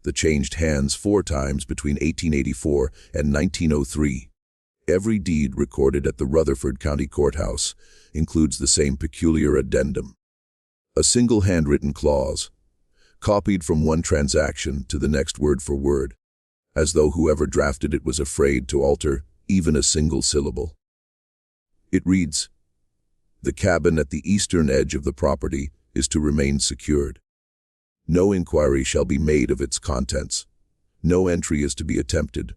that changed hands 4 times between 1884 and 1903. Every deed recorded at the Rutherford County Courthouse includes the same peculiar addendum. A single handwritten clause, copied from one transaction to the next word for word, as though whoever drafted it was afraid to alter even a single syllable. It reads, "The cabin at the eastern edge of the property is to remain secured. No inquiry shall be made of its contents. No entry is to be attempted."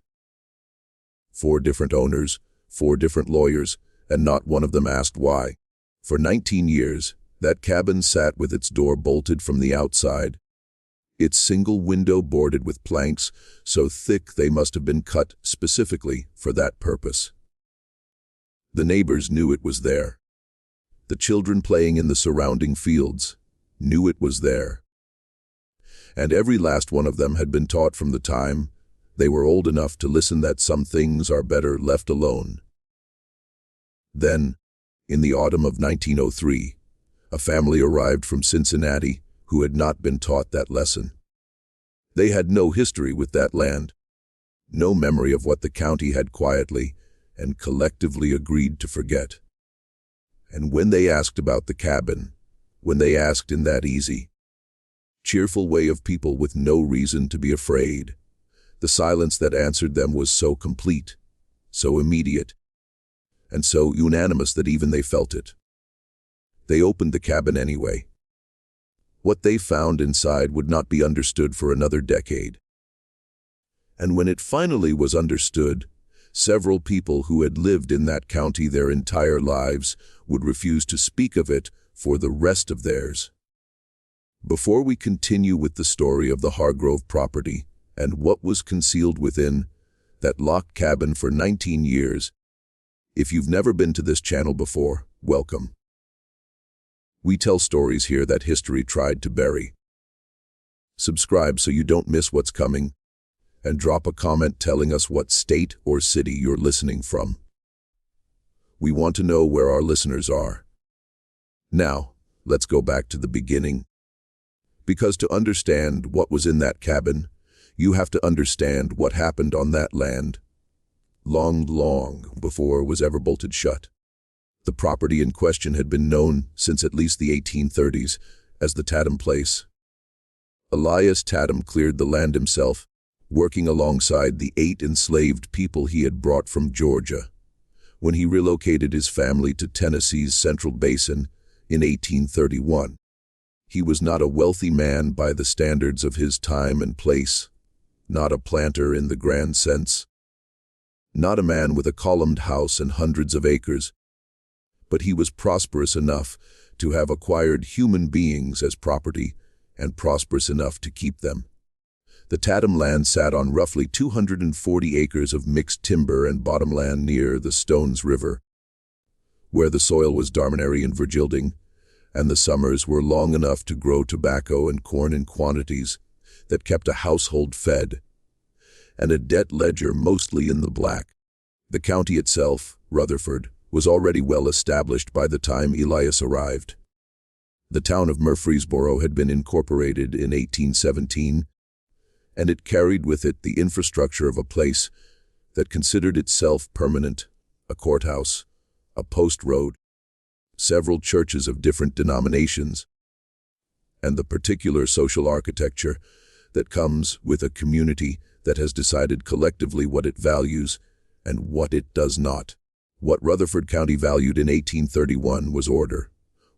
4 different owners, 4 different lawyers, and not one of them asked why. For 19 years, that cabin sat with its door bolted from the outside, its single window boarded with planks so thick they must have been cut specifically for that purpose. The neighbors knew it was there. The children playing in the surrounding fields knew it was there. And every last one of them had been taught from the time they were old enough to listen that some things are better left alone. Then, in the autumn of 1903, a family arrived from Cincinnati who had not been taught that lesson. They had no history with that land, no memory of what the county had quietly and collectively agreed to forget. And when they asked about the cabin, when they asked in that easy, cheerful way of people with no reason to be afraid, the silence that answered them was so complete, so immediate, and so unanimous that even they felt it. They opened the cabin anyway. What they found inside would not be understood for another decade. And when it finally was understood, several people who had lived in that county their entire lives would refuse to speak of it for the rest of theirs. Before we continue with the story of the Hargrove property and what was concealed within that locked cabin for 19 years, if you've never been to this channel before, welcome. We tell stories here that history tried to bury. Subscribe so you don't miss what's coming, and drop a comment telling us what state or city you're listening from. We want to know where our listeners are. Now, let's go back to the beginning. Because to understand what was in that cabin, you have to understand what happened on that land, long before it was ever bolted shut. The property in question had been known since at least the 1830s as the Tatum place. Elias Tatum cleared the land himself, working alongside the 8 enslaved people he had brought from Georgia, when he relocated his family to Tennessee's Central Basin in 1831. He was not a wealthy man by the standards of his time and place, not a planter in the grand sense, not a man with a columned house and hundreds of acres, but he was prosperous enough to have acquired human beings as property and prosperous enough to keep them. The Tatum land sat on roughly 240 acres of mixed timber and bottomland near the Stones River, where the soil was Darminary and Virgilding, and the summers were long enough to grow tobacco and corn in quantities that kept a household fed, and a debt ledger mostly in the black. The county itself, Rutherford, was already well established by the time Elias arrived. The town of Murfreesboro had been incorporated in 1817, and it carried with it the infrastructure of a place that considered itself permanent, a courthouse, a post road, several churches of different denominations, and the particular social architecture that comes with a community that has decided collectively what it values and what it does not. What Rutherford County valued in 1831 was order.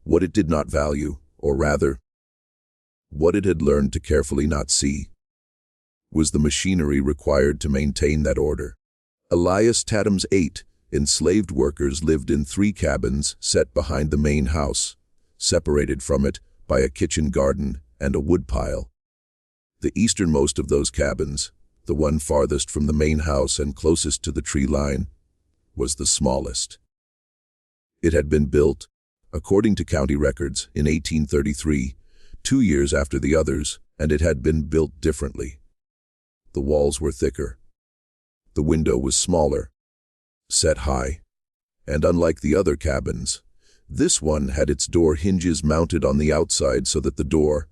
What it did not value, or rather, what it had learned to carefully not see, was the machinery required to maintain that order. Elias Tatum's 8 enslaved workers lived in 3 cabins set behind the main house, separated from it by a kitchen garden and a woodpile. The easternmost of those cabins, the one farthest from the main house and closest to the tree line, was the smallest. It had been built, according to county records, in 1833, 2 years after the others, and it had been built differently. The walls were thicker. The window was smaller, set high, and unlike the other cabins, this one had its door hinges mounted on the outside so that the door,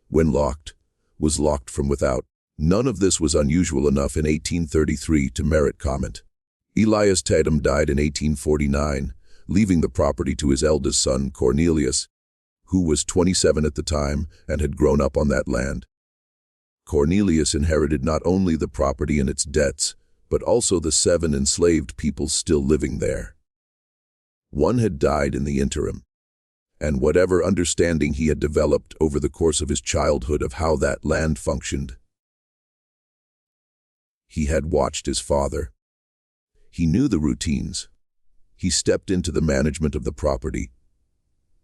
when locked, was locked from without. None of this was unusual enough in 1833 to merit comment. Elias Tatum died in 1849, leaving the property to his eldest son, Cornelius, who was 27 at the time and had grown up on that land. Cornelius inherited not only the property and its debts, but also the 7 enslaved people still living there. One had died in the interim, and whatever understanding he had developed over the course of his childhood of how that land functioned, he had watched his father. He knew the routines. He stepped into the management of the property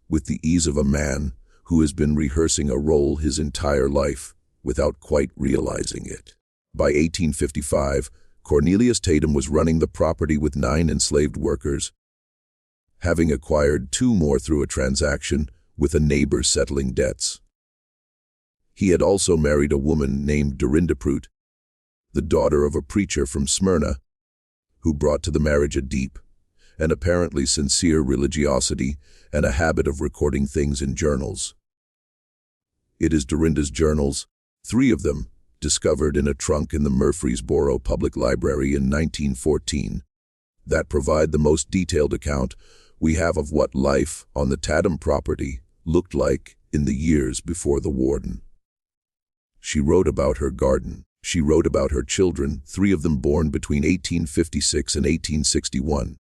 with the ease of a man who has been rehearsing a role his entire life without quite realizing it. By 1855, Cornelius Tatum was running the property with 9 enslaved workers, having acquired 2 more through a transaction with a neighbor settling debts. He had also married a woman named Dorinda Prout, the daughter of a preacher from Smyrna, who brought to the marriage a deep and apparently sincere religiosity and a habit of recording things in journals. It is Dorinda's journals, 3 of them, discovered in a trunk in the Murfreesboro Public Library in 1914, that provide the most detailed account we have of what life on the Tatum property looked like in the years before the warden. She wrote about her garden. She wrote about her children, 3 of them born between 1856 and 1861.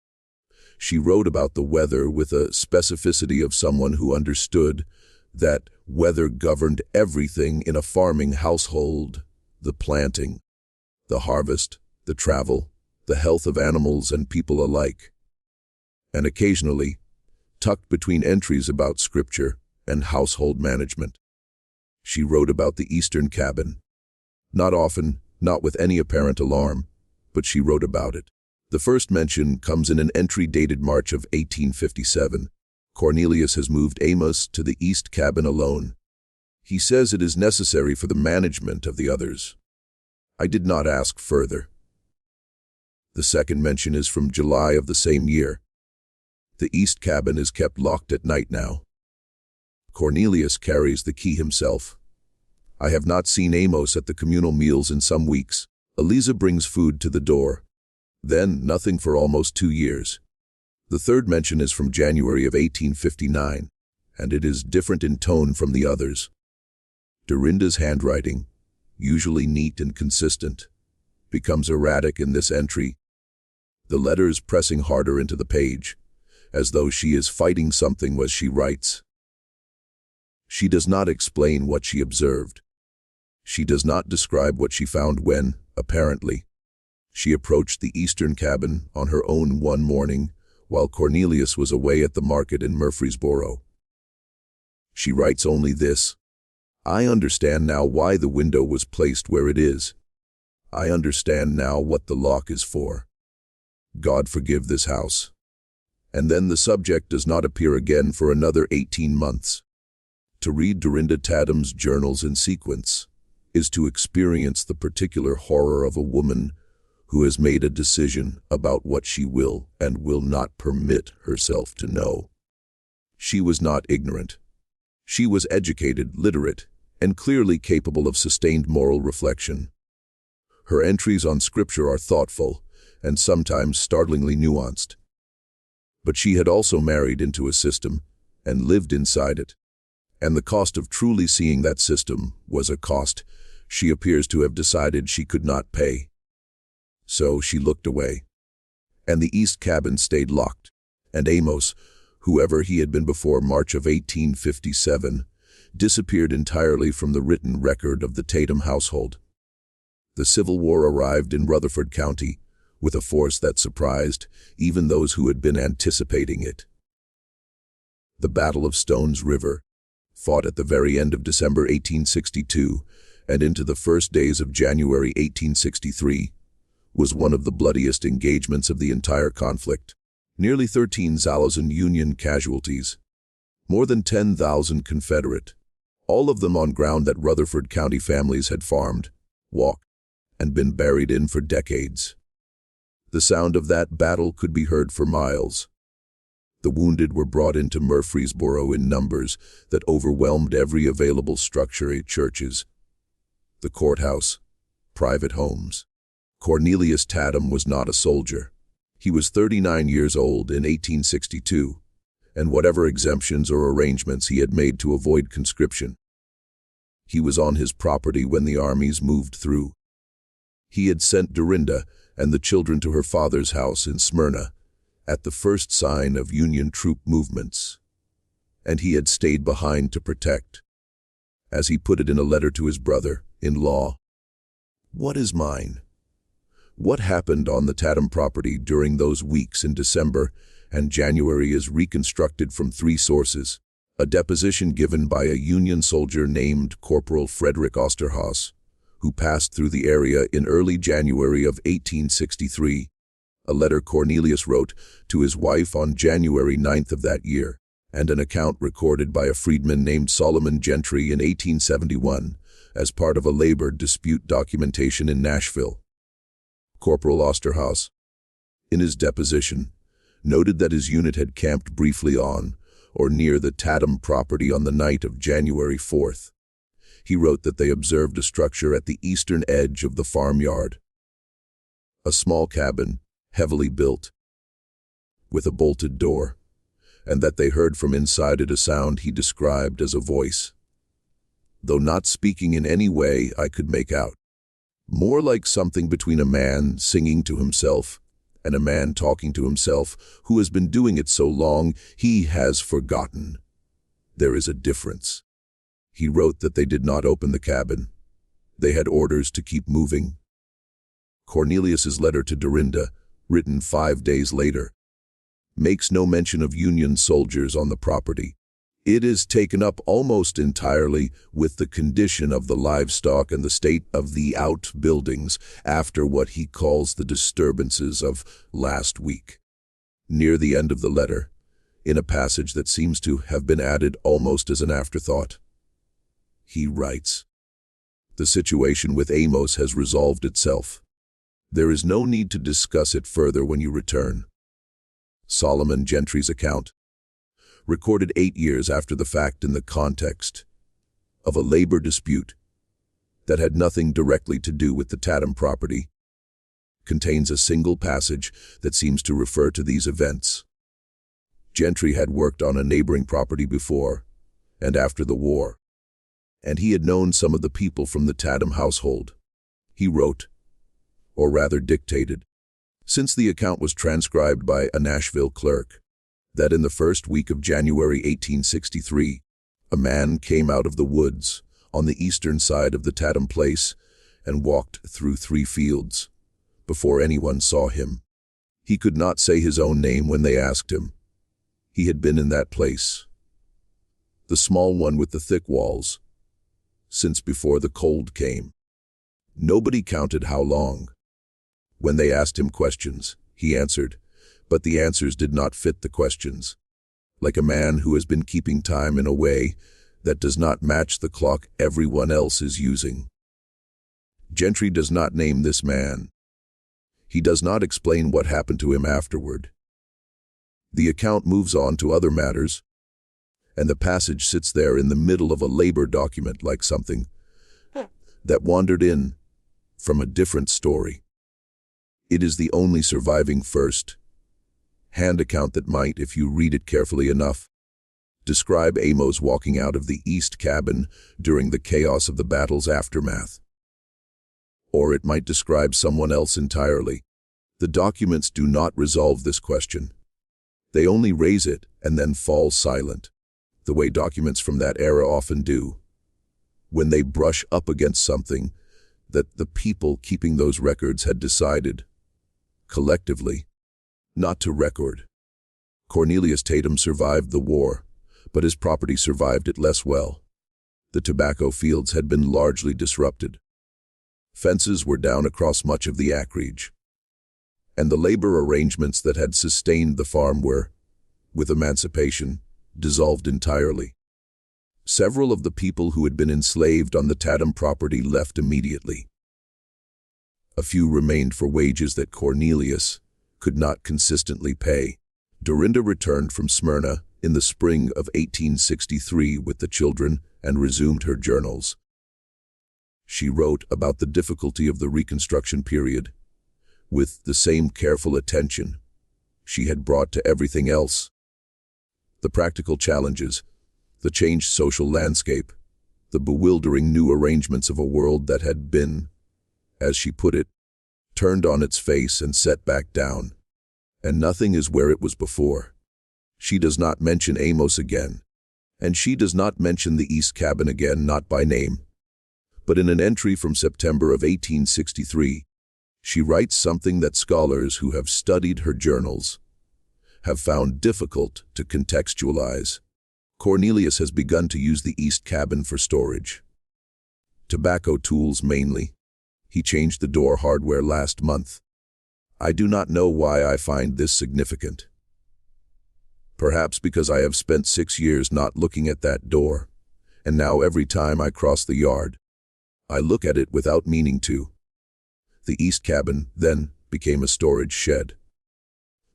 She wrote about the weather with a specificity of someone who understood that weather governed everything in a farming household: the planting, the harvest, the travel, the health of animals and people alike. And occasionally, tucked between entries about scripture and household management, she wrote about the Eastern cabin. Not often, not with any apparent alarm, but she wrote about it. The first mention comes in an entry dated March of 1857. Cornelius has moved Amos to the East cabin alone. He says it is necessary for the management of the others. I did not ask further. The second mention is from July of the same year. The East cabin is kept locked at night now. Cornelius carries the key himself. I have not seen Amos at the communal meals in some weeks. Eliza brings food to the door. Then nothing for almost 2 years. The third mention is from January of 1859, and it is different in tone from the others. Dorinda's handwriting, usually neat and consistent, becomes erratic in this entry, the letters pressing harder into the page, as though she is fighting something as she writes. She does not explain what she observed. She does not describe what she found when, apparently, she approached the Eastern cabin on her own one morning while Cornelius was away at the market in Murfreesboro. She writes only this: I understand now why the window was placed where it is. I understand now what the lock is for. God forgive this house. And then the subject does not appear again for another 18 months. To read Dorinda Tatum's journals in sequence is to experience the particular horror of a woman who has made a decision about what she will and will not permit herself to know. She was not ignorant. She was educated, literate, and clearly capable of sustained moral reflection. Her entries on scripture are thoughtful and sometimes startlingly nuanced. But she had also married into a system and lived inside it. And the cost of truly seeing that system was a cost she appears to have decided she could not pay. So she looked away. And the East cabin stayed locked, and Amos, whoever he had been before March of 1857, disappeared entirely from the written record of the Tatum household. The Civil War arrived in Rutherford County with a force that surprised even those who had been anticipating it. The Battle of Stones River, fought at the very end of December 1862 and into the first days of January 1863, was one of the bloodiest engagements of the entire conflict. Nearly 13,000 Union casualties, more than 10,000 Confederate, all of them on ground that Rutherford County families had farmed, walked, and been buried in for decades. The sound of that battle could be heard for miles. The wounded were brought into Murfreesboro in numbers that overwhelmed every available structure at churches, the courthouse, private homes. Cornelius Tatum was not a soldier. He was 39 years old in 1862, and whatever exemptions or arrangements he had made to avoid conscription, he was on his property when the armies moved through. He had sent Dorinda and the children to her father's house in Smyrna at the first sign of Union troop movements, and he had stayed behind to protect, as he put it in a letter to his brother-in-law. What is mine? What happened on the Tatum property during those weeks in December and January is reconstructed from three sources: a deposition given by a Union soldier named Corporal Frederick Osterhaus, who passed through the area in early January of 1863, a letter Cornelius wrote to his wife on January 9th of that year, and an account recorded by a freedman named Solomon Gentry in 1871 as part of a labor dispute documentation in Nashville. Corporal Osterhaus, in his deposition, noted that his unit had camped briefly on or near the Tatum property on the night of January 4th. He wrote that they observed a structure at the eastern edge of the farmyard, a small cabin, heavily built, with a bolted door, and that they heard from inside it a sound he described as a voice. Though not speaking in any way I could make out, more like something between a man singing to himself and a man talking to himself who has been doing it so long he has forgotten. There is a difference. He wrote that they did not open the cabin. They had orders to keep moving. Cornelius's letter to Dorinda, written 5 days later, makes no mention of Union soldiers on the property. It is taken up almost entirely with the condition of the livestock and the state of the outbuildings after what he calls the disturbances of last week. Near the end of the letter, in a passage that seems to have been added almost as an afterthought, he writes, "The situation with Amos has resolved itself. There is no need to discuss it further when you return." Solomon Gentry's account, recorded 8 years after the fact in the context of a labor dispute that had nothing directly to do with the Tatum property, contains a single passage that seems to refer to these events. Gentry had worked on a neighboring property before and after the war, and he had known some of the people from the Tatum household. He wrote, or rather dictated, since the account was transcribed by a Nashville clerk, that in the first week of January 1863, a man came out of the woods on the eastern side of the Tatum place and walked through 3 fields before anyone saw him. He could not say his own name when they asked him. He had been in that place, the small one with the thick walls, since before the cold came. Nobody counted how long. When they asked him questions, he answered, but the answers did not fit the questions, like a man who has been keeping time in a way that does not match the clock everyone else is using. Gentry does not name this man. He does not explain what happened to him afterward. The account moves on to other matters, and the passage sits there in the middle of a labor document like something that wandered in from a different story. It is the only surviving first-hand account that might, if you read it carefully enough, describe Amos walking out of the east cabin during the chaos of the battle's aftermath. Or it might describe someone else entirely. The documents do not resolve this question. They only raise it and then fall silent, the way documents from that era often do, when they brush up against something that the people keeping those records had decided, collectively, not to record. Cornelius Tatum survived the war, but his property survived it less well. The tobacco fields had been largely disrupted. Fences were down across much of the acreage, and the labor arrangements that had sustained the farm were, with emancipation, dissolved entirely. Several of the people who had been enslaved on the Tatum property left immediately. A few remained for wages that Cornelius could not consistently pay. Dorinda returned from Smyrna in the spring of 1863 with the children and resumed her journals. She wrote about the difficulty of the Reconstruction period, with the same careful attention she had brought to everything else. The practical challenges, the changed social landscape, the bewildering new arrangements of a world that had been, as she put it, turned on its face and set back down. And nothing is where it was before. She does not mention Amos again, and she does not mention the East Cabin again, not by name. But in an entry from September of 1863, she writes something that scholars who have studied her journals have found difficult to contextualize. Cornelius has begun to use the East Cabin for storage. Tobacco tools mainly. He changed the door hardware last month. I do not know why I find this significant. Perhaps because I have spent 6 years not looking at that door, and now every time I cross the yard, I look at it without meaning to. The East Cabin, then, became a storage shed.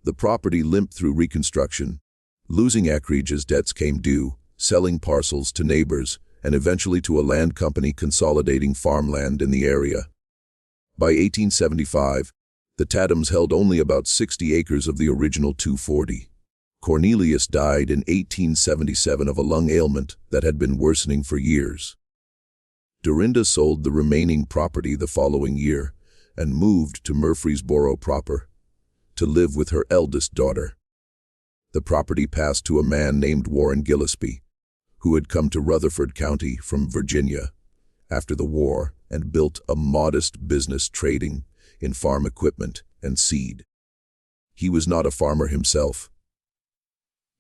The property limped through Reconstruction, losing acreage as debts came due, selling parcels to neighbors, and eventually to a land company consolidating farmland in the area. By 1875, the Tatums held only about 60 acres of the original 240. Cornelius died in 1877 of a lung ailment that had been worsening for years. Dorinda sold the remaining property the following year and moved to Murfreesboro proper to live with her eldest daughter. The property passed to a man named Warren Gillespie, who had come to Rutherford County from Virginia after the war and built a modest business trading in farm equipment and seed. He was not a farmer himself.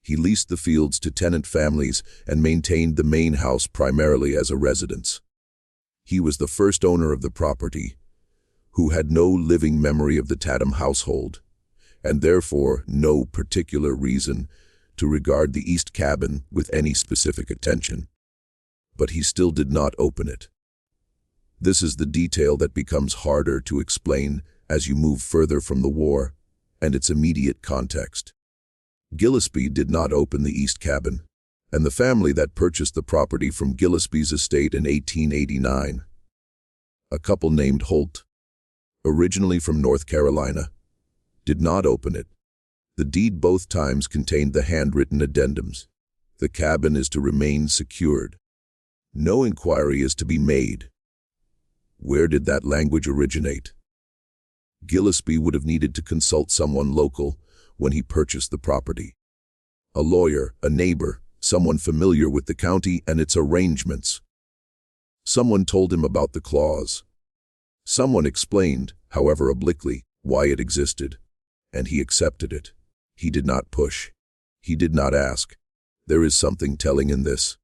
He leased the fields to tenant families and maintained the main house primarily as a residence. He was the first owner of the property, who had no living memory of the Tatum household, and therefore no particular reason to regard the East Cabin with any specific attention. But he still did not open it. This is the detail that becomes harder to explain as you move further from the war and its immediate context. Gillespie did not open the East Cabin, and the family that purchased the property from Gillespie's estate in 1889, a couple named Holt, originally from North Carolina, did not open it. The deed both times contained the handwritten addendums. The cabin is to remain secured. No inquiry is to be made. Where did that language originate? Gillespie would have needed to consult someone local when he purchased the property. A lawyer, a neighbor, someone familiar with the county and its arrangements. Someone told him about the clause. Someone explained, however obliquely, why it existed, and he accepted it. He did not push. He did not ask. There is something telling in this.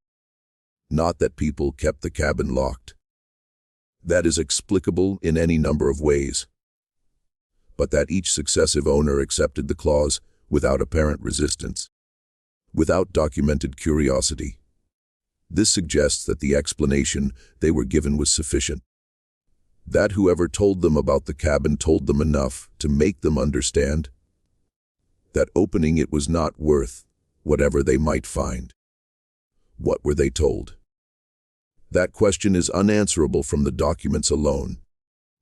Not that people kept the cabin locked. That is explicable in any number of ways. But that each successive owner accepted the clause without apparent resistance, without documented curiosity. This suggests that the explanation they were given was sufficient. That whoever told them about the cabin told them enough to make them understand that opening it was not worth whatever they might find. What were they told? That question is unanswerable from the documents alone,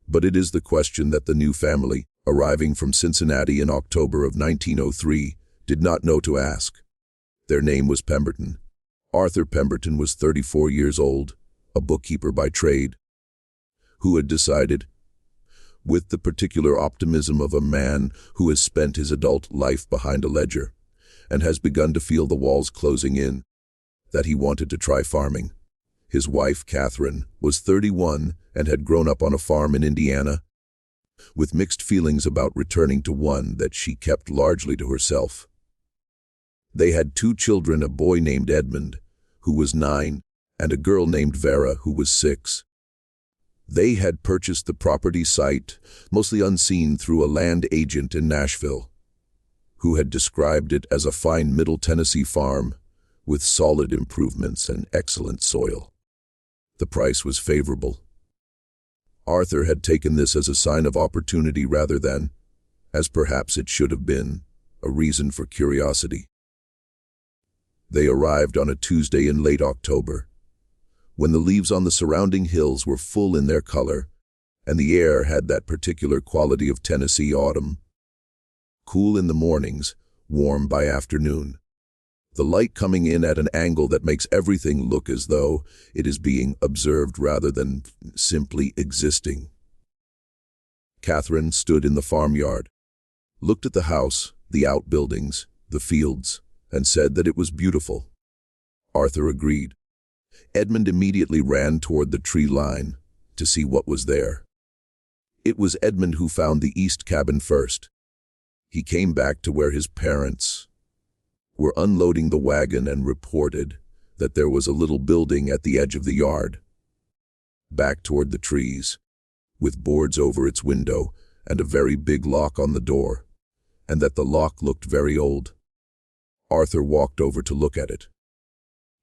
but it is the question that the new family, arriving from Cincinnati in October of 1903, did not know to ask. Their name was Pemberton. Arthur Pemberton was 34 years old, a bookkeeper by trade, who had decided, with the particular optimism of a man who has spent his adult life behind a ledger and has begun to feel the walls closing in, that he wanted to try farming. His wife, Catherine, was 31 and had grown up on a farm in Indiana, with mixed feelings about returning to one that she kept largely to herself. They had 2 children, a boy named Edmund, who was 9, and a girl named Vera, who was 6. They had purchased the property site, mostly unseen, through a land agent in Nashville, who had described it as a fine Middle Tennessee farm with solid improvements and excellent soil. The price was favorable. Arthur had taken this as a sign of opportunity rather than, as perhaps it should have been, a reason for curiosity. They arrived on a Tuesday in late October, when the leaves on the surrounding hills were full in their color, and the air had that particular quality of Tennessee autumn. Cool in the mornings, warm by afternoon. The light coming in at an angle that makes everything look as though it is being observed rather than simply existing. Catherine stood in the farmyard, looked at the house, the outbuildings, the fields, and said that it was beautiful. Arthur agreed. Edmund immediately ran toward the tree line to see what was there. It was Edmund who found the east cabin first. He came back to where his parents were unloading the wagon and reported that there was a little building at the edge of the yard, back toward the trees, with boards over its window and a very big lock on the door, and that the lock looked very old. Arthur walked over to look at it.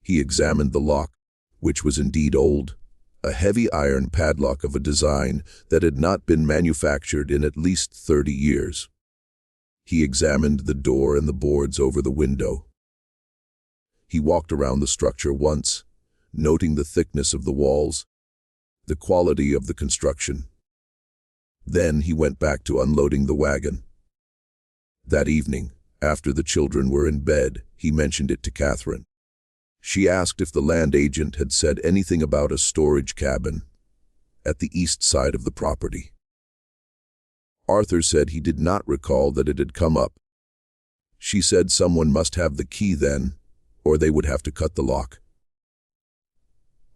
He examined the lock, which was indeed old, a heavy iron padlock of a design that had not been manufactured in at least 30 years. He examined the door and the boards over the window. He walked around the structure once, noting the thickness of the walls, the quality of the construction. Then he went back to unloading the wagon. That evening, after the children were in bed, he mentioned it to Catherine. She asked if the land agent had said anything about a storage cabin at the east side of the property. Arthur said he did not recall that it had come up. She said someone must have the key then, or they would have to cut the lock.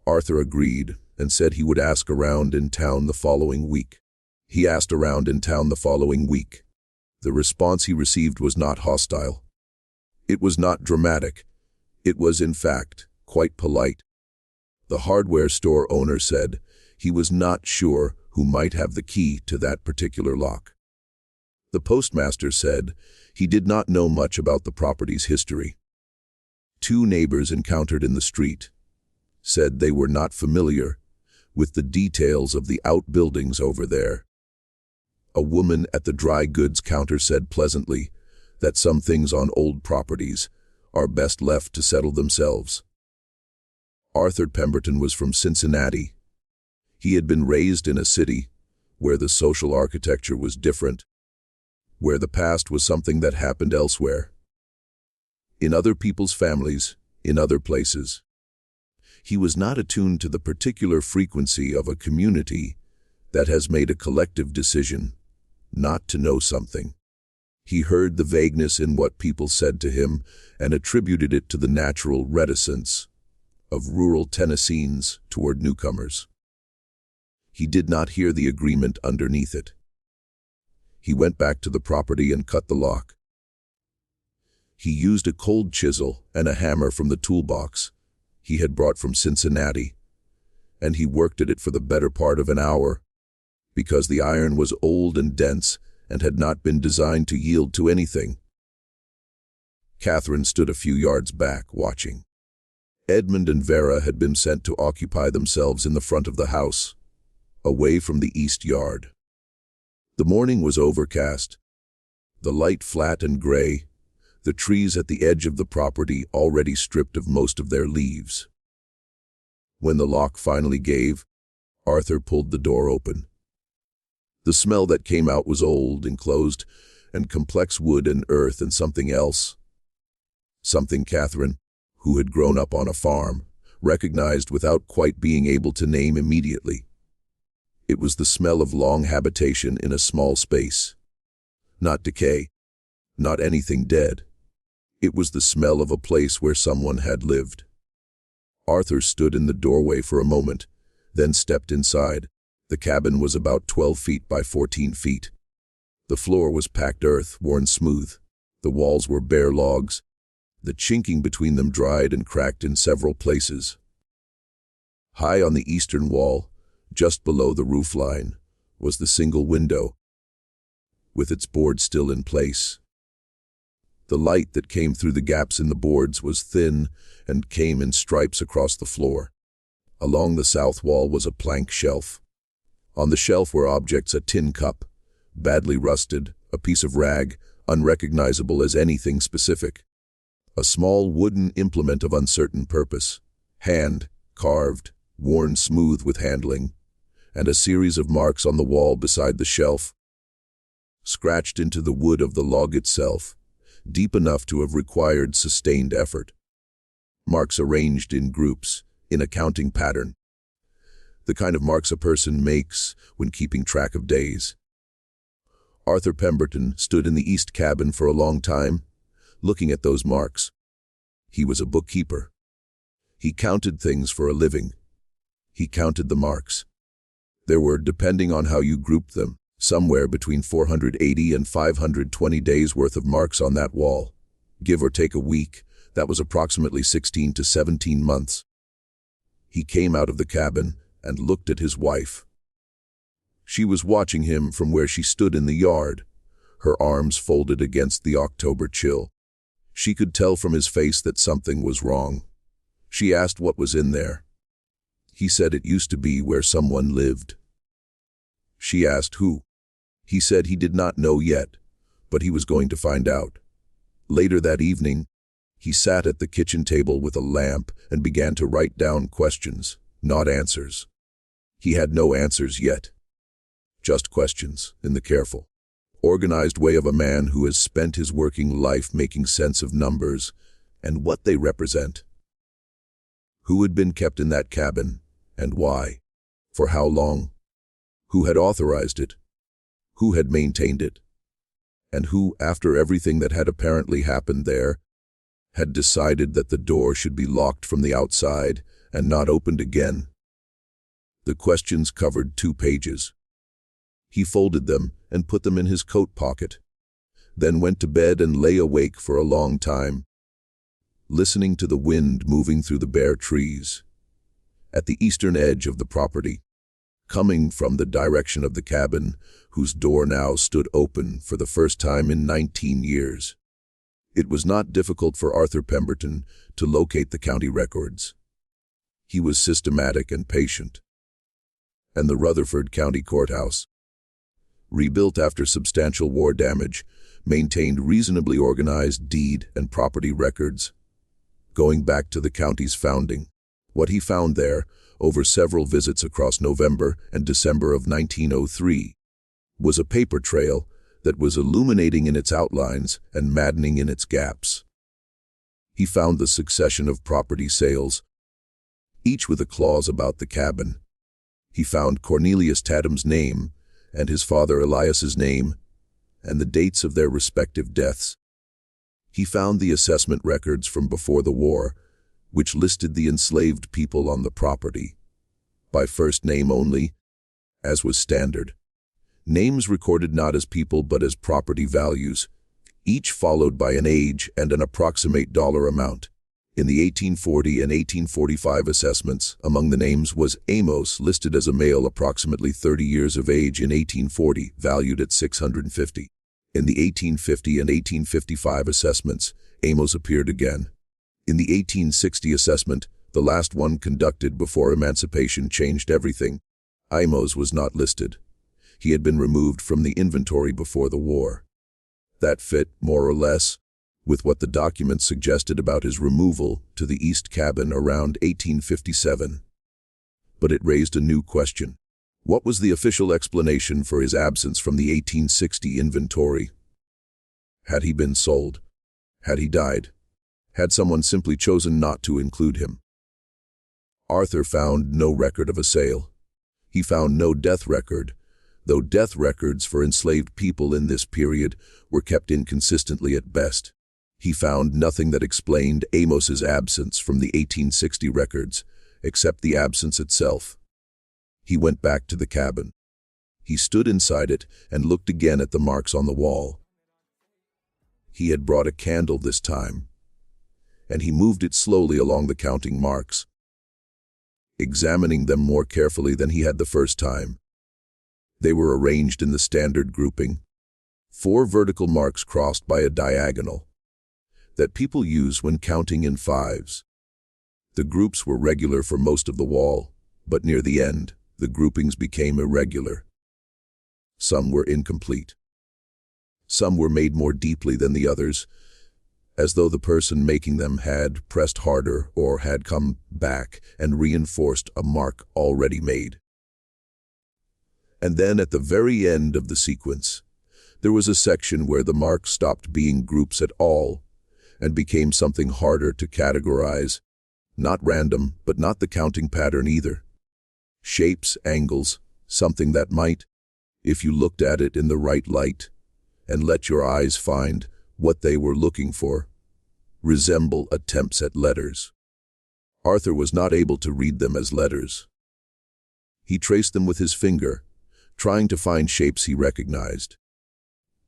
Arthur agreed and said he would ask around in town the following week. He asked around in town the following week. The response he received was not hostile. It was not dramatic. It was, in fact, quite polite. The hardware store owner said he was not sure who might have the key to that particular lock. The postmaster said he did not know much about the property's history. Two neighbors encountered in the street said they were not familiar with the details of the outbuildings over there. A woman at the dry goods counter said pleasantly that some things on old properties are best left to settle themselves. Arthur Pemberton was from Cincinnati. He had been raised in a city where the social architecture was different, where the past was something that happened elsewhere, in other people's families, in other places. He was not attuned to the particular frequency of a community that has made a collective decision not to know something. He heard the vagueness in what people said to him and attributed it to the natural reticence of rural Tennesseans toward newcomers. He did not hear the agreement underneath it. He went back to the property and cut the lock. He used a cold chisel and a hammer from the toolbox he had brought from Cincinnati, and he worked at it for the better part of an hour, because the iron was old and dense and had not been designed to yield to anything. Catherine stood a few yards back, watching. Edmund and Vera had been sent to occupy themselves in the front of the house, away from the east yard. The morning was overcast, the light flat and gray, the trees at the edge of the property already stripped of most of their leaves. When the lock finally gave, Arthur pulled the door open. The smell that came out was old, enclosed, and complex wood and earth and something else. Something Catherine, who had grown up on a farm, recognized without quite being able to name immediately. It was the smell of long habitation in a small space. Not decay, not anything dead. It was the smell of a place where someone had lived. Arthur stood in the doorway for a moment, then stepped inside. The cabin was about 12 feet by 14 feet. The floor was packed earth, worn smooth. The walls were bare logs, the chinking between them dried and cracked in several places. High on the eastern wall, just below the roof line, was the single window, with its board still in place. The light that came through the gaps in the boards was thin and came in stripes across the floor. Along the south wall was a plank shelf. On the shelf were objects: a tin cup, badly rusted, a piece of rag, unrecognizable as anything specific, a small wooden implement of uncertain purpose, hand, carved, worn smooth with handling, and a series of marks on the wall beside the shelf, scratched into the wood of the log itself, deep enough to have required sustained effort. Marks arranged in groups, in a counting pattern. The kind of marks a person makes when keeping track of days. Arthur Pemberton stood in the east cabin for a long time, looking at those marks. He was a bookkeeper. He counted things for a living. He counted the marks. There were, depending on how you grouped them, somewhere between 480 and 520 days worth of marks on that wall. Give or take a week, that was approximately 16 to 17 months. He came out of the cabin and looked at his wife. She was watching him from where she stood in the yard, her arms folded against the October chill. She could tell from his face that something was wrong. She asked what was in there. He said it used to be where someone lived. She asked who. He said he did not know yet, but he was going to find out. Later that evening, he sat at the kitchen table with a lamp and began to write down questions, not answers. He had no answers yet. Just questions, in the careful, organized way of a man who has spent his working life making sense of numbers and what they represent. Who had been kept in that cabin, and why? For how long? Who had authorized it? Who had maintained it? And who, after everything that had apparently happened there, had decided that the door should be locked from the outside and not opened again? The questions covered 2 pages. He folded them and put them in his coat pocket, then went to bed and lay awake for a long time, listening to the wind moving through the bare trees at the eastern edge of the property, coming from the direction of the cabin, whose door now stood open for the first time in 19 years. It was not difficult for Arthur Pemberton to locate the county records. He was systematic and patient. And the Rutherford County Courthouse, rebuilt after substantial war damage, maintained reasonably organized deed and property records, going back to the county's founding. What he found there, over several visits across November and December of 1903, was a paper trail that was illuminating in its outlines and maddening in its gaps. He found the succession of property sales, each with a clause about the cabin. He found Cornelius Tatum's name and his father Elias's name and the dates of their respective deaths. He found the assessment records from before the war, which listed the enslaved people on the property by first name only, as was standard. Names recorded not as people but as property values, each followed by an age and an approximate dollar amount. In the 1840 and 1845 assessments, among the names was Amos, listed as a male approximately 30 years of age in 1840, valued at $650. In the 1850 and 1855 assessments, Amos appeared again. In the 1860 assessment, the last one conducted before emancipation changed everything. Amos was not listed. He had been removed from the inventory before the war. That fit, more or less, with what the documents suggested about his removal to the east cabin around 1857. But it raised a new question. What was the official explanation for his absence from the 1860 inventory? Had he been sold? Had he died? Had someone simply chosen not to include him? Arthur found no record of a sale. He found no death record, though death records for enslaved people in this period were kept inconsistently at best. He found nothing that explained Amos's absence from the 1860 records, except the absence itself. He went back to the cabin. He stood inside it and looked again at the marks on the wall. He had brought a candle this time, and he moved it slowly along the counting marks, examining them more carefully than he had the first time. They were arranged in the standard grouping, 4 vertical marks crossed by a diagonal, that people use when counting in 5s. The groups were regular for most of the wall, but near the end, the groupings became irregular. Some were incomplete. Some were made more deeply than the others, as though the person making them had pressed harder or had come back and reinforced a mark already made. And then at the very end of the sequence, there was a section where the marks stopped being groups at all and became something harder to categorize, not random, but not the counting pattern either. Shapes, angles, something that might, if you looked at it in the right light and let your eyes find what they were looking for, resemble attempts at letters. Arthur was not able to read them as letters. He traced them with his finger, trying to find shapes he recognized.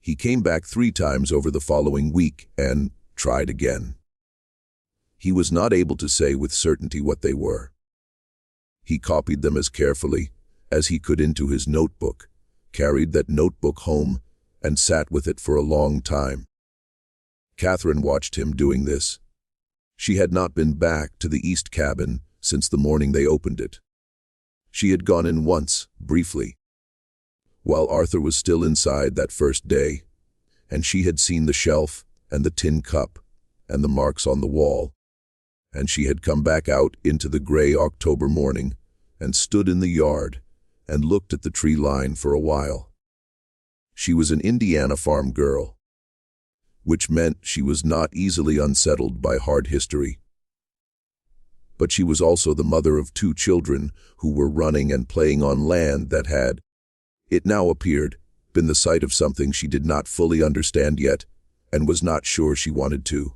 He came back 3 times over the following week and tried again. He was not able to say with certainty what they were. He copied them as carefully as he could into his notebook, carried that notebook home, and sat with it for a long time. Catherine watched him doing this. She had not been back to the east cabin since the morning they opened it. She had gone in once, briefly, while Arthur was still inside that first day, and she had seen the shelf and the tin cup and the marks on the wall, and she had come back out into the gray October morning and stood in the yard and looked at the tree line for a while. She was an Indiana farm girl, which meant she was not easily unsettled by hard history. But she was also the mother of 2 children who were running and playing on land that had, it now appeared, been the site of something she did not fully understand yet and was not sure she wanted to.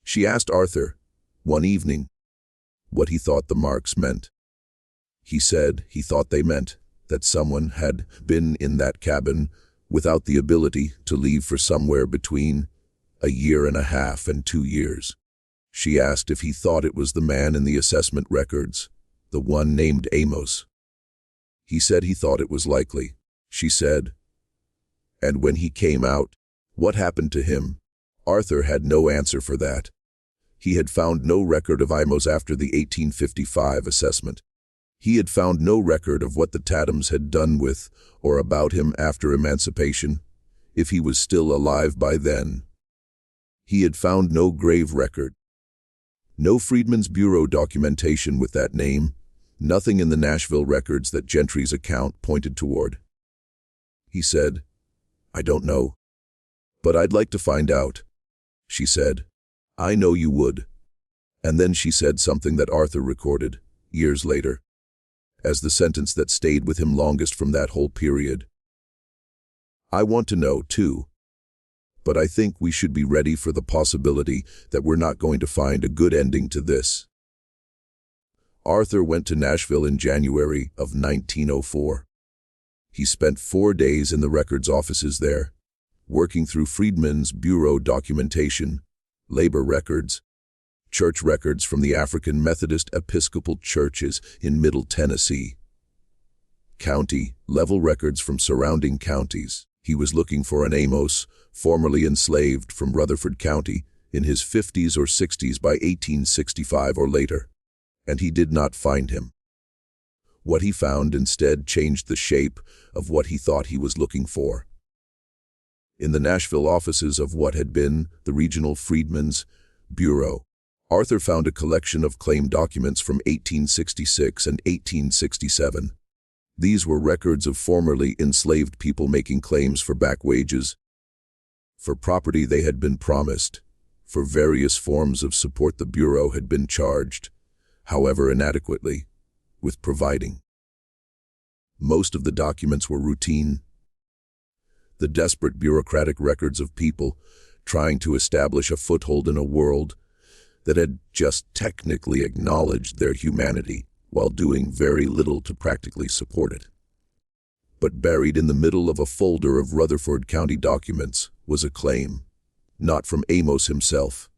She asked Arthur, one evening, what he thought the marks meant. He said he thought they meant that someone had been in that cabin without the ability to leave for somewhere between 1.5 years and 2 years. She asked if he thought it was the man in the assessment records, the one named Amos. He said he thought it was likely. She said, and when he came out, what happened to him? Arthur had no answer for that. He had found no record of Amos after the 1855 assessment. He had found no record of what the Tatums had done with or about him after emancipation, if he was still alive by then. He had found no grave record, no Freedman's Bureau documentation with that name, nothing in the Nashville records that Gentry's account pointed toward. He said, I don't know, but I'd like to find out. She said, I know you would. And then she said something that Arthur recorded, years later, as the sentence that stayed with him longest from that whole period. I want to know, too, but I think we should be ready for the possibility that we're not going to find a good ending to this. Arthur went to Nashville in January of 1904. He spent 4 days in the records offices there, working through Freedman's Bureau documentation, labor records, church records from the African Methodist Episcopal churches in Middle Tennessee, county level records from surrounding counties. He was looking for an Amos, formerly enslaved from Rutherford County, in his 50s or 60s by 1865 or later, and he did not find him. What he found instead changed the shape of what he thought he was looking for. In the Nashville offices of what had been the regional Freedman's Bureau, Arthur found a collection of claim documents from 1866 and 1867. These were records of formerly enslaved people making claims for back wages, for property they had been promised, for various forms of support the Bureau had been charged, however inadequately, with providing. Most of the documents were routine. The desperate bureaucratic records of people trying to establish a foothold in a world that had just technically acknowledged their humanity while doing very little to practically support it. But buried in the middle of a folder of Rutherford County documents was a claim, not from Amos himself,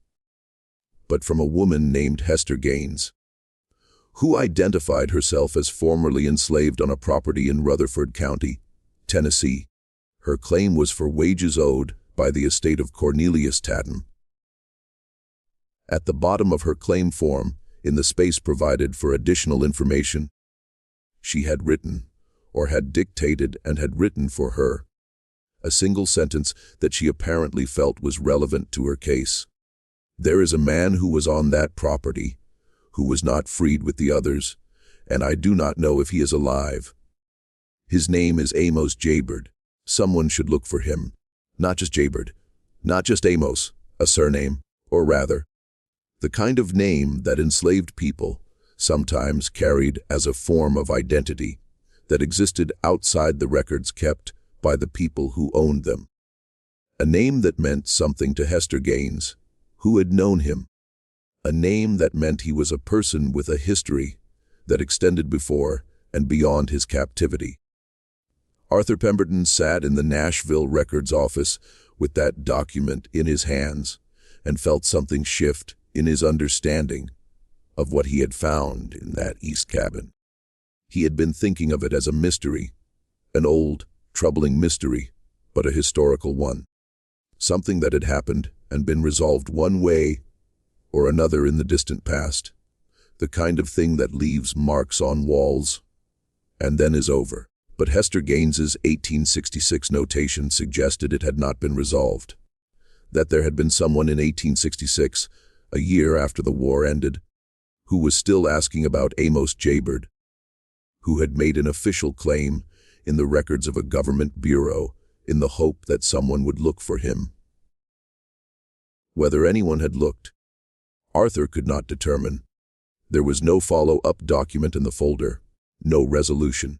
but from a woman named Hester Gaines, who identified herself as formerly enslaved on a property in Rutherford County, Tennessee. Her claim was for wages owed by the estate of Cornelius Tatum. At the bottom of her claim form, in the space provided for additional information, she had written, or had dictated and had written for her, a single sentence that she apparently felt was relevant to her case. "There is a man who was on that property, who was not freed with the others, and I do not know if he is alive. His name is Amos Jaybird. Someone should look for him. Not just Jaybird, not just Amos, a surname, or rather, the kind of name that enslaved people sometimes carried as a form of identity that existed outside the records kept by the people who owned them. A name that meant something to Hester Gaines, who had known him. A name that meant he was a person with a history that extended before and beyond his captivity." Arthur Pemberton sat in the Nashville records office with that document in his hands and felt something shift in his understanding of what he had found in that east cabin. He had been thinking of it as a mystery, an old, troubling mystery, but a historical one. Something that had happened and been resolved one way or another in the distant past. The kind of thing that leaves marks on walls and then is over. But Hester Gaines's 1866 notation suggested it had not been resolved. That there had been someone in 1866, a year after the war ended, who was still asking about Amos Jaybird, who had made an official claim in the records of a government bureau in the hope that someone would look for him. Whether anyone had looked, Arthur could not determine. There was no follow-up document in the folder, no resolution.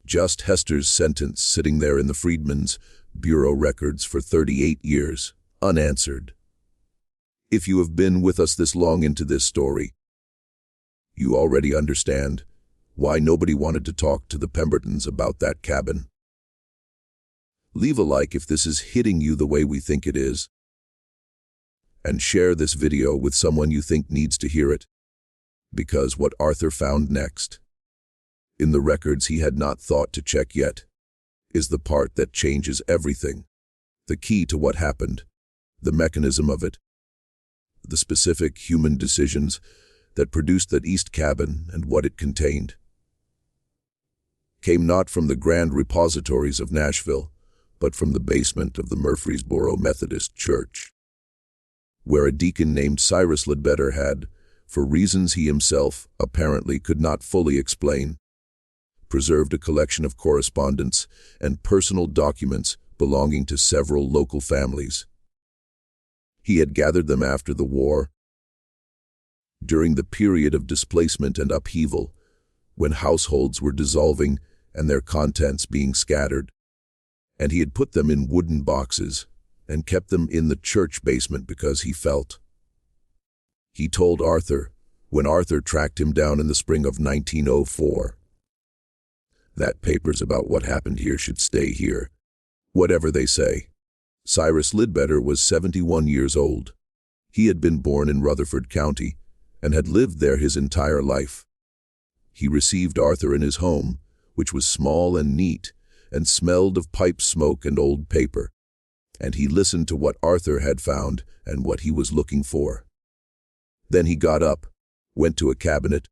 Just Hester's sentence sitting there in the Freedman's bureau records for 38 years, unanswered. If you have been with us this long into this story, you already understand why nobody wanted to talk to the Pembertons about that cabin. Leave a like if this is hitting you the way we think it is, and share this video with someone you think needs to hear it, because what Arthur found next, in the records he had not thought to check yet, is the part that changes everything, the key to what happened, the mechanism of it, the specific human decisions that produced that east cabin and what it contained. Came not from the grand repositories of Nashville, but from the basement of the Murfreesboro Methodist Church, where a deacon named Cyrus Ledbetter had, for reasons he himself apparently could not fully explain, preserved a collection of correspondence and personal documents belonging to several local families. He had gathered them after the war, during the period of displacement and upheaval, when households were dissolving and their contents being scattered, and he had put them in wooden boxes and kept them in the church basement because he felt. He told Arthur, when Arthur tracked him down in the spring of 1904, that papers about what happened here should stay here, whatever they say. Cyrus Ledbetter was 71 years old. He had been born in Rutherford County and had lived there his entire life. He received Arthur in his home, which was small and neat and smelled of pipe smoke and old paper, and he listened to what Arthur had found and what he was looking for. Then he got up, went to a cabinet,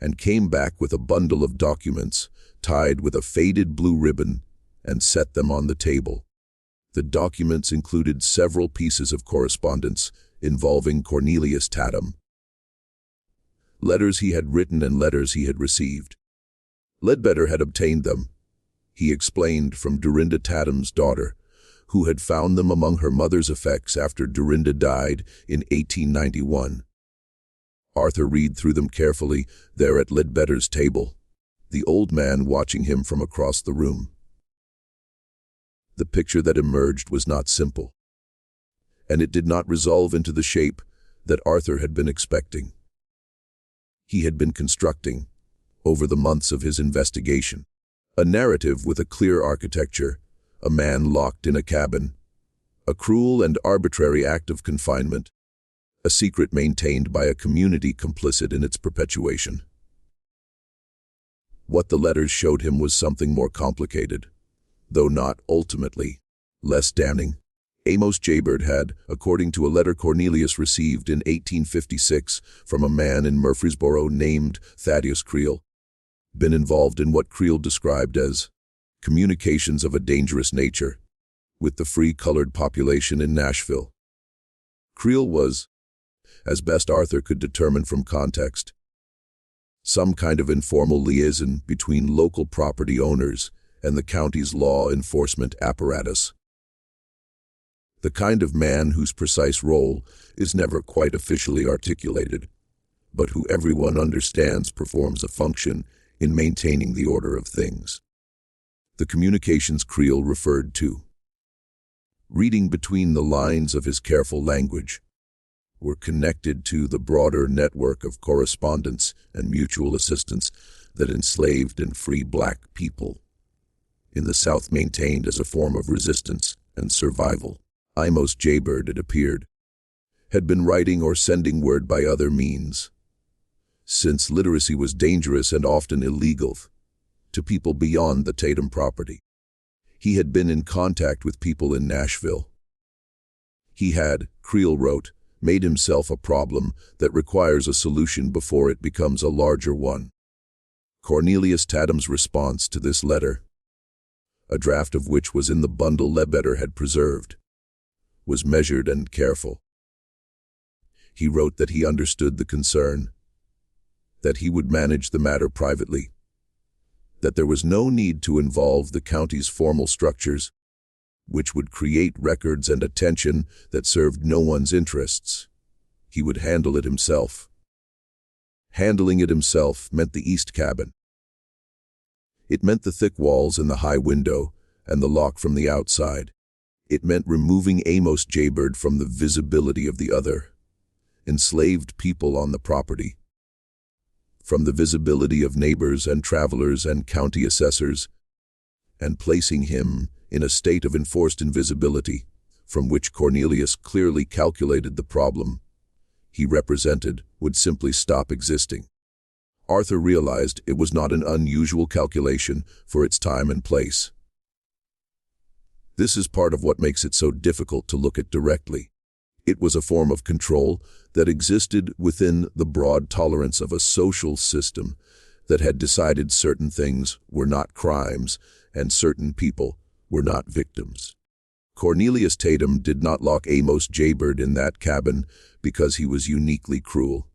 and came back with a bundle of documents tied with a faded blue ribbon and set them on the table. The documents included several pieces of correspondence involving Cornelius Tatum. Letters he had written and letters he had received. Ledbetter had obtained them, he explained, from Dorinda Tatum's daughter, who had found them among her mother's effects after Dorinda died in 1891. Arthur read through them carefully there at Ledbetter's table, the old man watching him from across the room. The picture that emerged was not simple, and it did not resolve into the shape that Arthur had been expecting. He had been constructing, over the months of his investigation, a narrative with a clear architecture, a man locked in a cabin, a cruel and arbitrary act of confinement, a secret maintained by a community complicit in its perpetuation. What the letters showed him was something more complicated, though not ultimately less damning. Amos Jaybird had, according to a letter Cornelius received in 1856 from a man in Murfreesboro named Thaddeus Creel, been involved in what Creel described as communications of a dangerous nature with the free colored population in Nashville. Creel was, as best Arthur could determine from context, some kind of informal liaison between local property owners and the county's law enforcement apparatus. The kind of man whose precise role is never quite officially articulated, but who everyone understands performs a function in maintaining the order of things. The communications Creel referred to, reading between the lines of his careful language, were connected to the broader network of correspondence and mutual assistance that enslaved and free black people in the South maintained as a form of resistance and survival. Amos Jaybird, it appeared, had been writing or sending word by other means, since literacy was dangerous and often illegal, to people beyond the Tatum property. He had been in contact with people in Nashville. He had, Creel wrote, made himself a problem that requires a solution before it becomes a larger one. Cornelius Tatum's response to this letter, a draft of which was in the bundle Ledbetter had preserved, was measured and careful. He wrote that he understood the concern, that he would manage the matter privately, that there was no need to involve the county's formal structures, which would create records and attention that served no one's interests. He would handle it himself. Handling it himself meant the east cabin. It meant the thick walls and the high window and the lock from the outside. It meant removing Amos Jaybird from the visibility of the other, enslaved people on the property, from the visibility of neighbors and travelers and county assessors, and placing him in a state of enforced invisibility, from which Cornelius clearly calculated the problem he represented would simply stop existing. Arthur realized it was not an unusual calculation for its time and place. This is part of what makes it so difficult to look at directly. It was a form of control that existed within the broad tolerance of a social system that had decided certain things were not crimes and certain people were not victims. Cornelius Tatum did not lock Amos Jaybird in that cabin because he was uniquely cruel.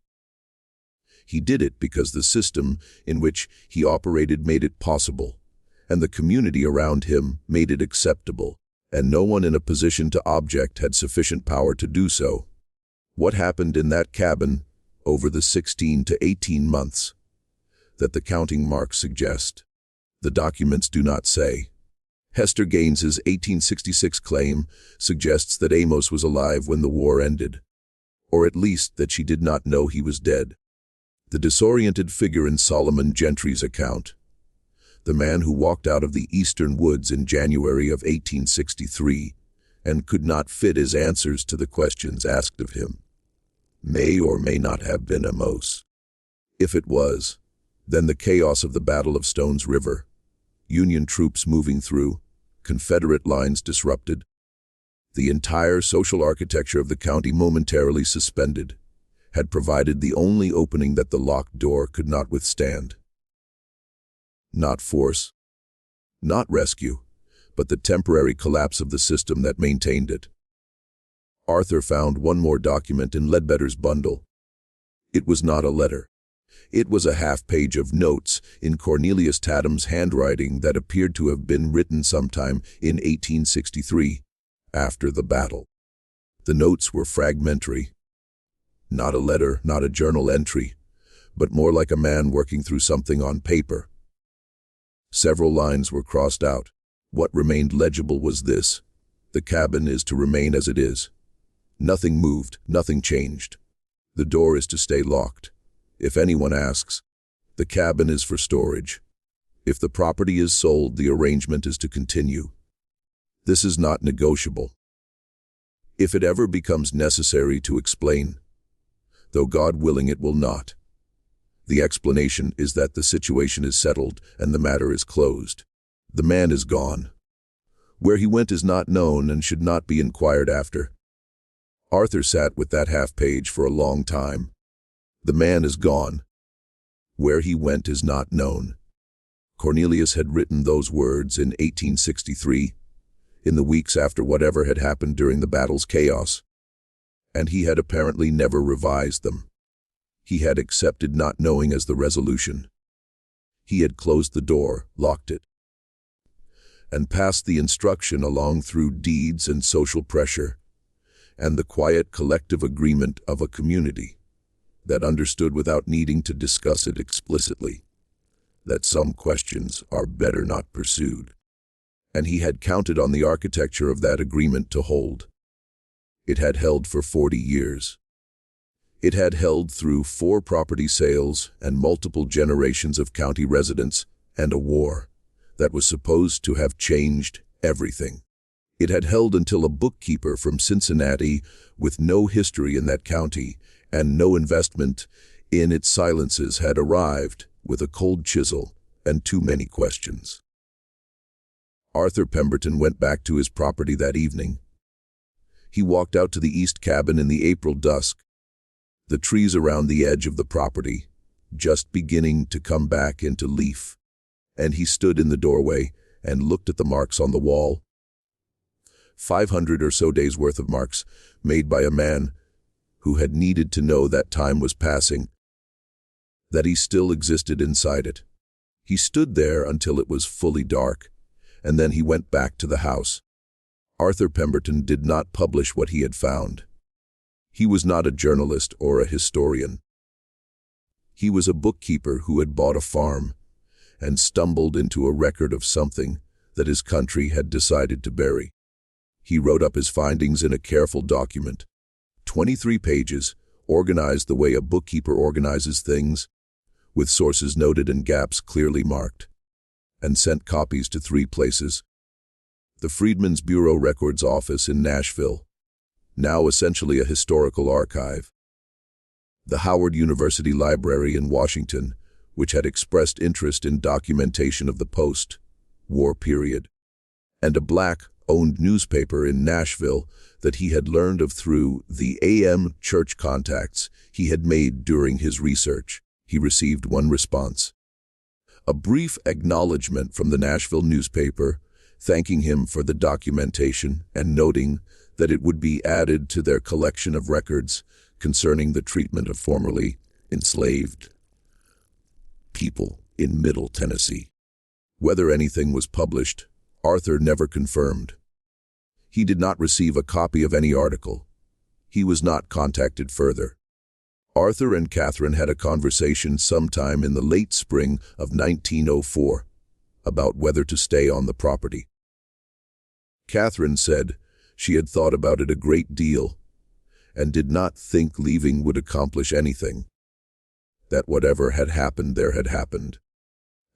He did it because the system in which he operated made it possible, and the community around him made it acceptable, and no one in a position to object had sufficient power to do so. What happened in that cabin over the 16 to 18 months that the counting marks suggest? The documents do not say. Hester Gaines's 1866 claim suggests that Amos was alive when the war ended, or at least that she did not know he was dead. The disoriented figure in Solomon Gentry's account, the man who walked out of the eastern woods in January of 1863 and could not fit his answers to the questions asked of him, may or may not have been Amos. If it was, then the chaos of the Battle of Stones River, Union troops moving through, Confederate lines disrupted, the entire social architecture of the county momentarily suspended, had provided the only opening that the locked door could not withstand. Not force, not rescue, but the temporary collapse of the system that maintained it. Arthur found one more document in Ledbetter's bundle. It was not a letter. It was a half-page of notes in Cornelius Tatum's handwriting that appeared to have been written sometime in 1863, after the battle. The notes were fragmentary. Not a letter, not a journal entry, but more like a man working through something on paper. Several lines were crossed out. What remained legible was this: the cabin is to remain as it is. Nothing moved, nothing changed. The door is to stay locked. If anyone asks, the cabin is for storage. If the property is sold, the arrangement is to continue. This is not negotiable. If it ever becomes necessary to explain, though God willing it will not, the explanation is that the situation is settled and the matter is closed. The man is gone. Where he went is not known and should not be inquired after. Arthur sat with that half-page for a long time. The man is gone. Where he went is not known. Cornelius had written those words in 1863. in the weeks after whatever had happened during the battle's chaos, and he had apparently never revised them. He had accepted not knowing as the resolution. He had closed the door, locked it, and passed the instruction along through deeds and social pressure, and the quiet collective agreement of a community that understood without needing to discuss it explicitly that some questions are better not pursued. And he had counted on the architecture of that agreement to hold. It had held for 40 years. It had held through 4 property sales and multiple generations of county residents and a war that was supposed to have changed everything. It had held until a bookkeeper from Cincinnati with no history in that county and no investment in its silences had arrived with a cold chisel and too many questions. Arthur Pemberton went back to his property that evening. He walked out to the east cabin in the April dusk, the trees around the edge of the property just beginning to come back into leaf, and he stood in the doorway and looked at the marks on the wall. 500 or so days' worth of marks made by a man who had needed to know that time was passing, that he still existed inside it. He stood there until it was fully dark, and then he went back to the house. Arthur Pemberton did not publish what he had found. He was not a journalist or a historian. He was a bookkeeper who had bought a farm and stumbled into a record of something that his country had decided to bury. He wrote up his findings in a careful document, 23 pages, organized the way a bookkeeper organizes things, with sources noted and gaps clearly marked, and sent copies to 3 places. The Freedman's Bureau Records Office in Nashville, now essentially a historical archive. The Howard University Library in Washington, which had expressed interest in documentation of the post-war period, and a Black-owned newspaper in Nashville that he had learned of through the AM church contacts he had made during his research. He received one response: a brief acknowledgement from the Nashville newspaper, thanking him for the documentation and noting that it would be added to their collection of records concerning the treatment of formerly enslaved people in Middle Tennessee. Whether anything was published, Arthur never confirmed. He did not receive a copy of any article. He was not contacted further. Arthur and Catherine had a conversation sometime in the late spring of 1904 about whether to stay on the property. Catherine said she had thought about it a great deal and did not think leaving would accomplish anything, that whatever had happened there had happened,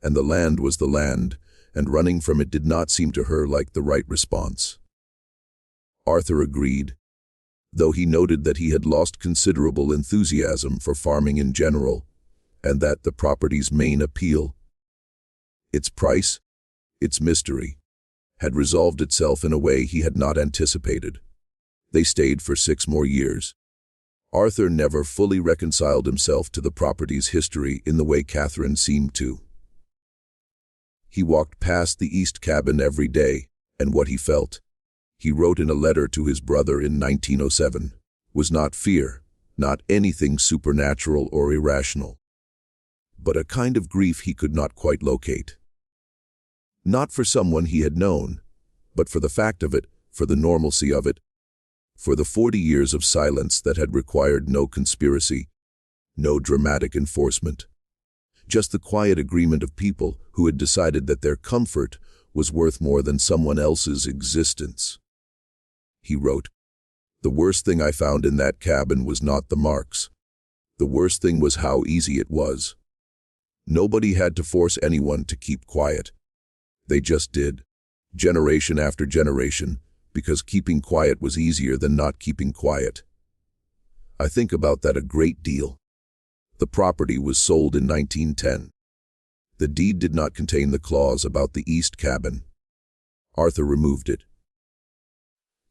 and the land was the land, and running from it did not seem to her like the right response. Arthur agreed, though he noted that he had lost considerable enthusiasm for farming in general, and that the property's main appeal, its price, its mystery, had resolved itself in a way he had not anticipated. They stayed for 6 more years. Arthur never fully reconciled himself to the property's history in the way Catherine seemed to. He walked past the east cabin every day, and what he felt, he wrote in a letter to his brother in 1907, was not fear, not anything supernatural or irrational, but a kind of grief he could not quite locate. Not for someone he had known, but for the fact of it, for the normalcy of it, for the 40 years of silence that had required no conspiracy, no dramatic enforcement, just the quiet agreement of people who had decided that their comfort was worth more than someone else's existence. He wrote, "The worst thing I found in that cabin was not the marks. The worst thing was how easy it was. Nobody had to force anyone to keep quiet. They just did, generation after generation, because keeping quiet was easier than not keeping quiet. I think about that a great deal." The property was sold in 1910. The deed did not contain the clause about the east cabin. Arthur removed it.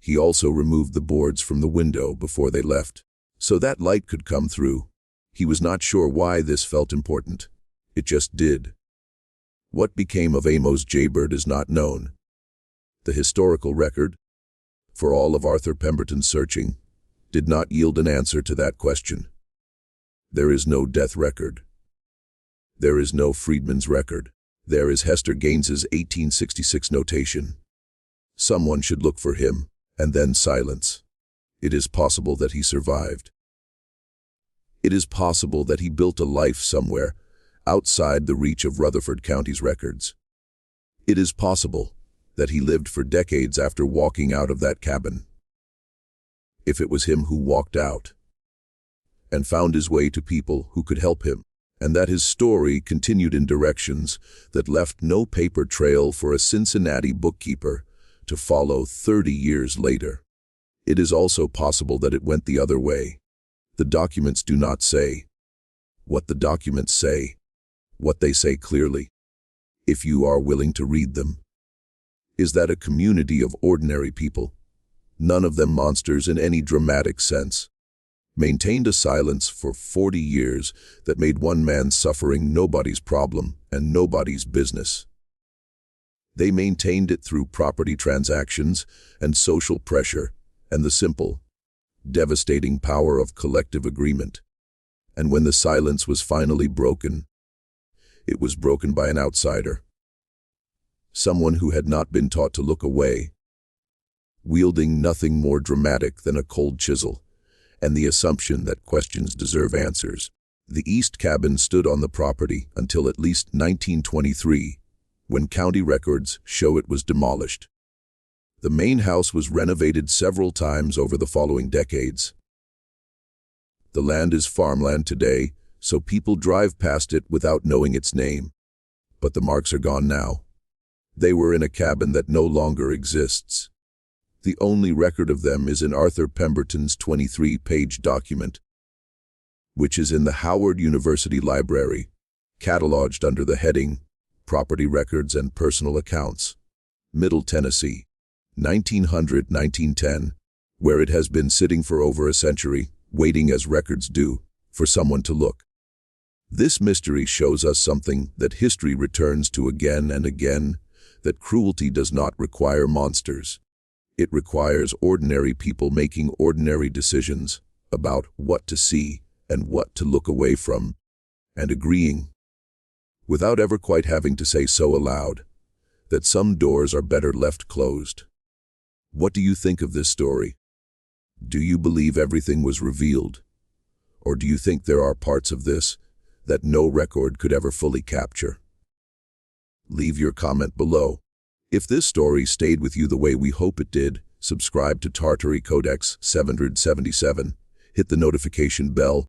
He also removed the boards from the window before they left, so that light could come through. He was not sure why this felt important. It just did. What became of Amos Jaybird is not known. The historical record, for all of Arthur Pemberton's searching, did not yield an answer to that question. There is no death record. There is no Freedman's record. There is Hester Gaines's 1866 notation. Someone should look for him, and then silence. It is possible that he survived. It is possible that he built a life somewhere, outside the reach of Rutherford County's records. It is possible that he lived for decades after walking out of that cabin. If it was him who walked out, and found his way to people who could help him, and that his story continued in directions that left no paper trail for a Cincinnati bookkeeper to follow 30 years later. It is also possible that it went the other way. The documents do not say what the documents say, what they say clearly, if you are willing to read them, is that a community of ordinary people, none of them monsters in any dramatic sense, maintained a silence for 40 years that made one man's suffering nobody's problem and nobody's business. They maintained it through property transactions and social pressure and the simple, devastating power of collective agreement. And when the silence was finally broken, it was broken by an outsider, someone who had not been taught to look away, wielding nothing more dramatic than a cold chisel and the assumption that questions deserve answers. The East Cabin stood on the property until at least 1923, when county records show it was demolished. The main house was renovated several times over the following decades. The land is farmland today, so people drive past it without knowing its name. But the marks are gone now. They were in a cabin that no longer exists. The only record of them is in Arthur Pemberton's 23-page document, which is in the Howard University Library, cataloged under the heading Property Records and Personal Accounts, Middle Tennessee, 1900-1910, where it has been sitting for over a century, waiting as records do, for someone to look. This mystery shows us something that history returns to again and again, that cruelty does not require monsters. It requires ordinary people making ordinary decisions about what to see and what to look away from, and agreeing, without ever quite having to say so aloud, that some doors are better left closed. What do you think of this story? Do you believe everything was revealed? Or do you think there are parts of this that no record could ever fully capture? Leave your comment below. If this story stayed with you the way we hope it did, subscribe to TartaryCodex777, hit the notification bell,